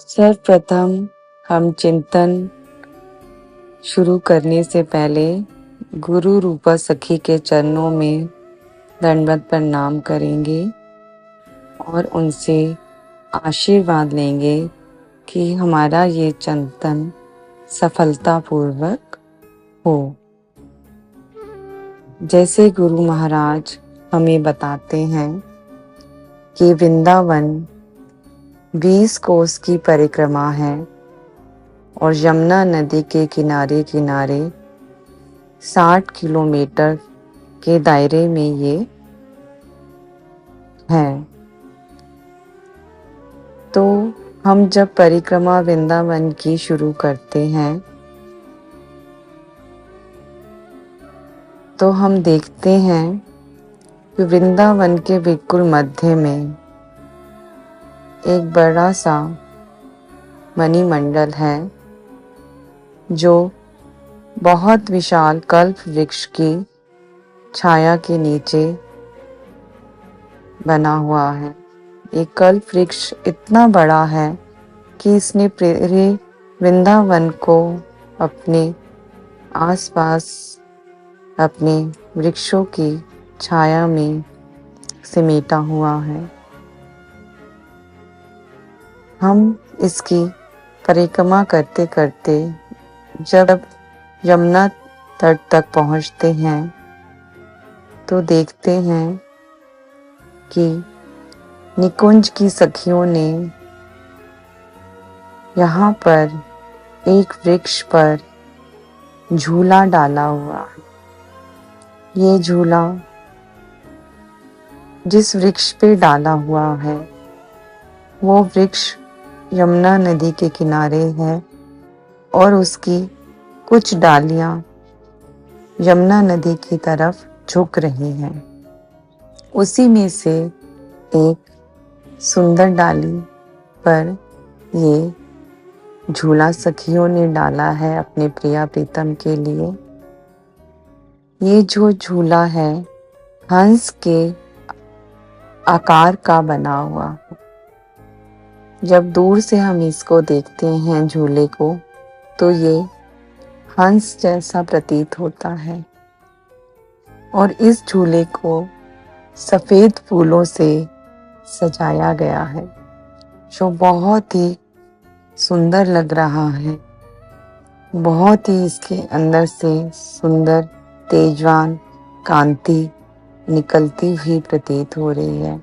सर्वप्रथम हम चिंतन शुरू करने से पहले गुरु रूपा सखी के चरणों में दंडवत प्रणाम करेंगे और उनसे आशीर्वाद लेंगे कि हमारा ये चिंतन सफलतापूर्वक हो। जैसे गुरु महाराज हमें बताते हैं कि वृंदावन 20 कोस की परिक्रमा है और यमुना नदी के किनारे किनारे 60 किलोमीटर के दायरे में ये है। तो हम जब परिक्रमा वृंदावन की शुरू करते हैं तो हम देखते हैं कि वृंदावन के बिल्कुल मध्य में एक बड़ा सा मणिमंडल है जो बहुत विशाल कल्प वृक्ष की छाया के नीचे बना हुआ है। ये कल्प वृक्ष इतना बड़ा है कि इसने पूरे वृंदावन को अपने आसपास अपने वृक्षों की छाया में समेटा हुआ है। हम इसकी परिक्रमा करते करते जब यमुना तट तक पहुंचते हैं तो देखते हैं कि निकुंज की सखियों ने यहाँ पर एक वृक्ष पर झूला डाला हुआ है। ये झूला जिस वृक्ष पे डाला हुआ है वो वृक्ष यमुना नदी के किनारे है और उसकी कुछ डालियां यमुना नदी की तरफ झुक रही हैं। उसी में से एक सुंदर डाली पर ये झूला सखियों ने डाला है अपने प्रिया प्रीतम के लिए। ये जो झूला है हंस के आकार का बना हुआ है। जब दूर से हम इसको देखते हैं झूले को तो ये हंस जैसा प्रतीत होता है और इस झूले को सफेद फूलों से सजाया गया है जो बहुत ही सुंदर लग रहा है। बहुत ही इसके अंदर से सुंदर तेजवान कांति निकलती हुई प्रतीत हो रही है।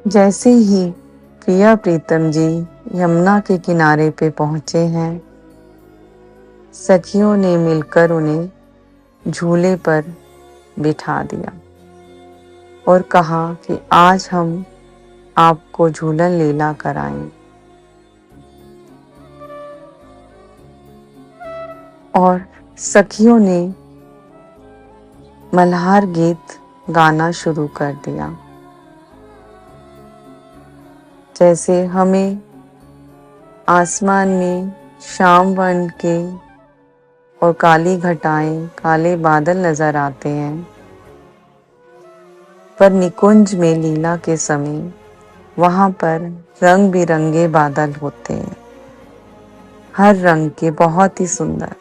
जैसे ही प्रिया प्रीतम जी यमुना के किनारे पे पहुंचे हैं सखियों ने मिलकर उन्हें झूले पर बिठा दिया और कहा कि आज हम आपको झूलन लीला कराएं। और सखियों ने मल्हार गीत गाना शुरू कर दिया। जैसे हमें आसमान में शाम वर्ण के और काली घटाएं काले बादल नजर आते हैं पर निकुंज में लीला के समय वहां पर रंग बिरंगे बादल होते हैं, हर रंग के बहुत ही सुंदर।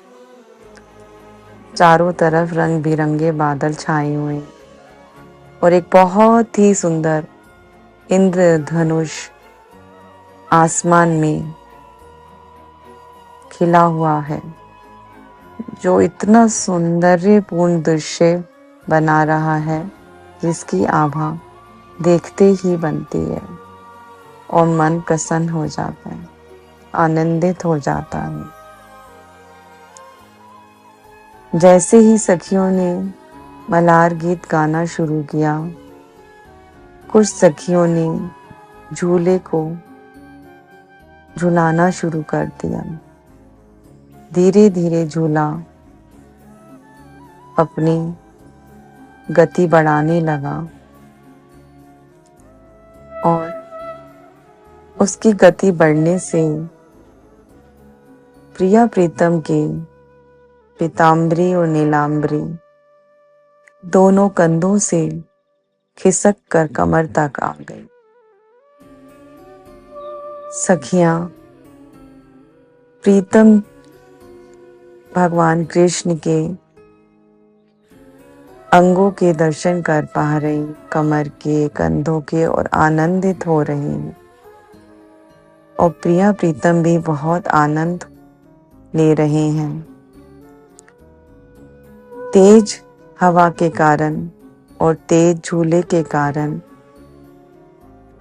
चारों तरफ रंग बिरंगे बादल छाए हुए हैं और एक बहुत ही सुंदर इंद्रधनुष आसमान में खिला हुआ है जो इतना सौंदर्यपूर्ण दृश्य बना रहा है जिसकी आभा देखते ही बनती है और मन प्रसन्न हो जाता है, आनंदित हो जाता है। जैसे ही सखियों ने मल्हार गीत गाना शुरू किया कुछ सखियों ने झूले को झुलाना शुरू कर दिया। धीरे धीरे झूला अपनी गति बढ़ाने लगा और उसकी गति बढ़ने से प्रिया प्रीतम के पीताम्बरी और नीलांबरी दोनों कंधों से खिसक कर कमर तक आ गई। सखियां प्रीतम भगवान कृष्ण के अंगों के दर्शन कर पा रही, कमर के, कंधों के, और आनंदित हो रही हैं। और प्रिया प्रीतम भी बहुत आनंद ले रहे हैं। तेज हवा के कारण और तेज झूले के कारण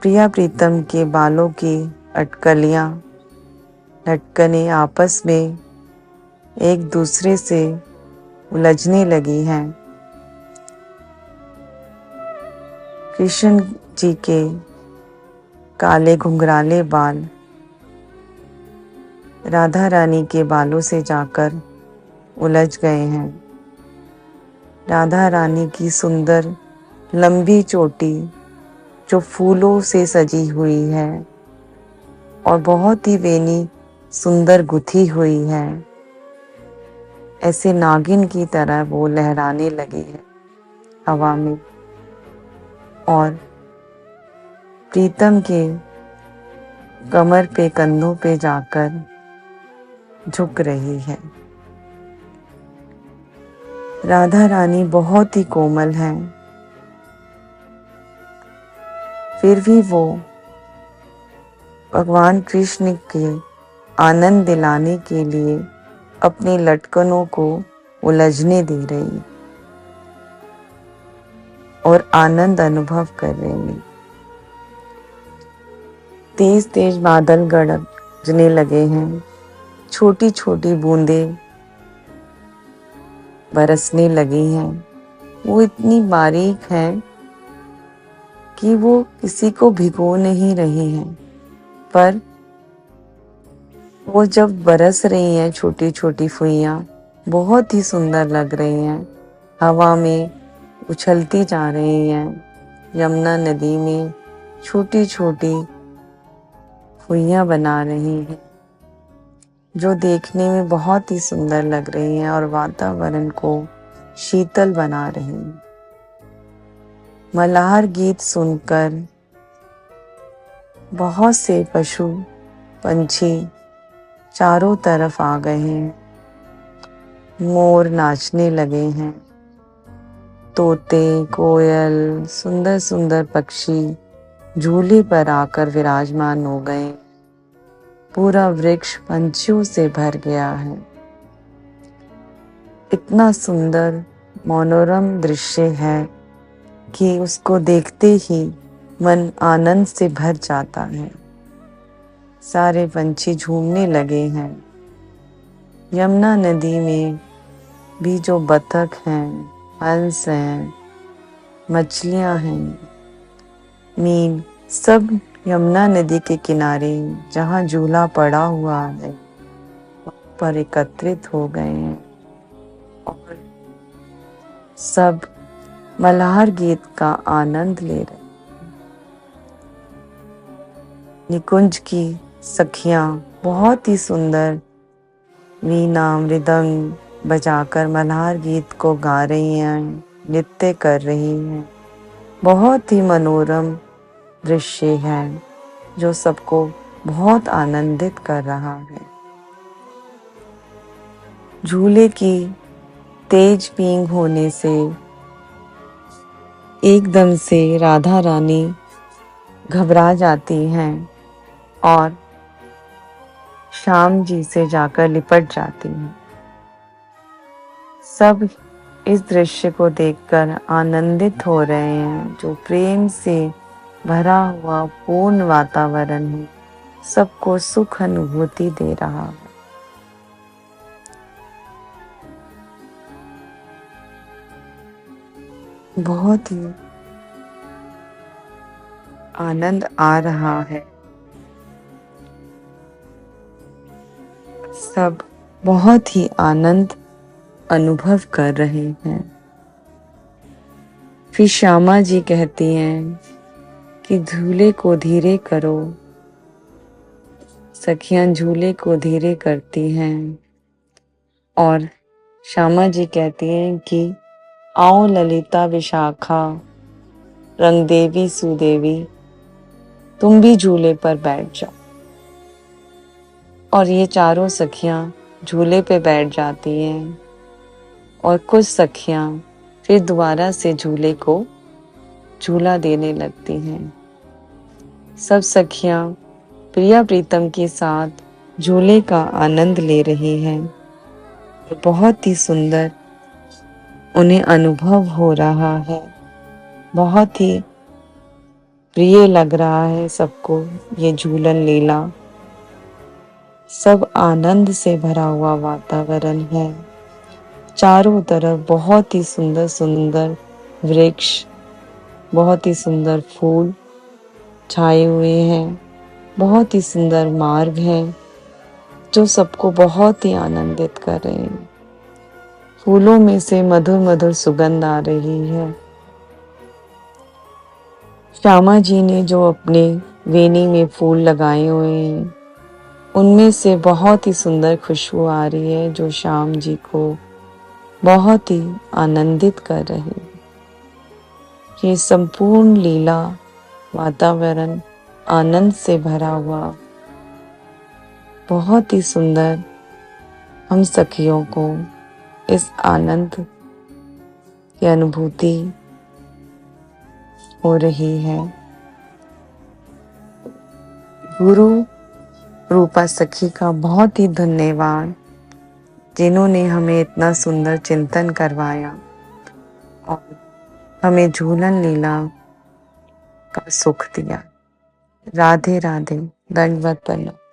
प्रिया प्रीतम के बालों की अटकलियां, लटकने आपस में एक दूसरे से उलझने लगी हैं। कृष्ण जी के काले घुंघराले बाल राधा रानी के बालों से जाकर उलझ गए हैं। राधा रानी की सुंदर लंबी चोटी जो फूलों से सजी हुई है और बहुत ही वेनी सुंदर गुथी हुई है, ऐसे नागिन की तरह वो लहराने लगी है हवा में और प्रीतम के कमर पे, कंधों पे जाकर झुक रही है। राधा रानी बहुत ही कोमल है, फिर भी वो भगवान कृष्ण के आनंद दिलाने के लिए अपने लटकनों को उलझने दे रही और आनंद अनुभव कर रही। तेज तेज बादल गरजने लगे हैं, छोटी छोटी बूंदें बरसने लगी हैं। वो इतनी बारीक हैं कि वो किसी को भिगो नहीं रही हैं, पर वो जब बरस रही हैं छोटी छोटी फुइयां, बहुत ही सुंदर लग रही हैं। हवा में उछलती जा रही हैं। यमुना नदी में छोटी छोटी फुइयां बना रही हैं, जो देखने में बहुत ही सुंदर लग रही हैं और वातावरण को शीतल बना रही हैं। मल्हार गीत सुनकर बहुत से पशु पंछी चारों तरफ आ गए हैं। मोर नाचने लगे हैं, तोते, कोयल, सुंदर सुंदर पक्षी झूले पर आकर विराजमान हो गए। पूरा वृक्ष पंछियों से भर गया है। इतना सुंदर मनोरम दृश्य है कि उसको देखते ही मन आनंद से भर जाता है। सारे पंछी झूमने लगे हैं। यमुना नदी में भी जो बतख हैं, हंस हैं, मछलियां हैं, मीन, सब यमुना नदी के किनारे जहाँ झूला पड़ा हुआ है पर एकत्रित हो गए हैं और सब मल्हार गीत का आनंद ले रहे हैं। निकुंज की सखियां बहुत ही सुंदर वीणा मृदंग बजाकर मल्हार गीत को गा रही हैं, नृत्य कर रही हैं। बहुत ही मनोरम दृश्य है जो सबको बहुत आनंदित कर रहा है। झूले की तेज पींग होने से एकदम से राधा रानी घबरा जाती हैं और श्याम जी से जाकर लिपट जाती हैं। सब इस दृश्य को देखकर आनंदित हो रहे हैं। जो प्रेम से भरा हुआ पूर्ण वातावरण है, सबको सुख अनुभूति दे रहा है। बहुत ही आनंद आ रहा है। सब बहुत ही आनंद अनुभव कर रहे हैं। फिर श्यामा जी कहती हैं कि झूले को धीरे करो। सखियां झूले को धीरे करती हैं और श्यामा जी कहती हैं कि आओ ललिता विशाखा रंगदेवी सुदेवी, तुम भी झूले पर बैठ जाओ। और ये चारों सखियां झूले पे बैठ जाती हैं और कुछ सखियां फिर दोबारा से झूले को झूला देने लगती हैं। सब सखियां प्रिया प्रीतम के साथ झूले का आनंद ले रही हैं। बहुत ही सुंदर उन्हें अनुभव हो रहा है। बहुत ही प्रिय लग रहा है सबको ये झूलन लीला। सब आनंद से भरा हुआ वातावरण है। चारों तरफ बहुत ही सुंदर सुंदर वृक्ष, बहुत ही सुंदर फूल छाए हुए हैं। बहुत ही सुंदर मार्ग है जो सबको बहुत ही आनंदित कर रहे हैं। फूलों में से मधुर मधुर सुगंध आ रही है। श्यामा जी ने जो अपने वेणी में फूल लगाए हुए हैं उनमें से बहुत ही सुंदर खुशबू आ रही है जो श्याम जी को बहुत ही आनंदित कर रही है। ये संपूर्ण लीला वातावरण आनंद से भरा हुआ बहुत ही सुंदर हम सखियों को इस आनंद की अनुभूति हो रही है। गुरु रूपा सखी का बहुत ही धन्यवाद जिन्होंने हमें इतना सुंदर चिंतन करवाया और हमें झूलन लीला का सुख दिया। राधे राधे, दंडवत प्रणाम।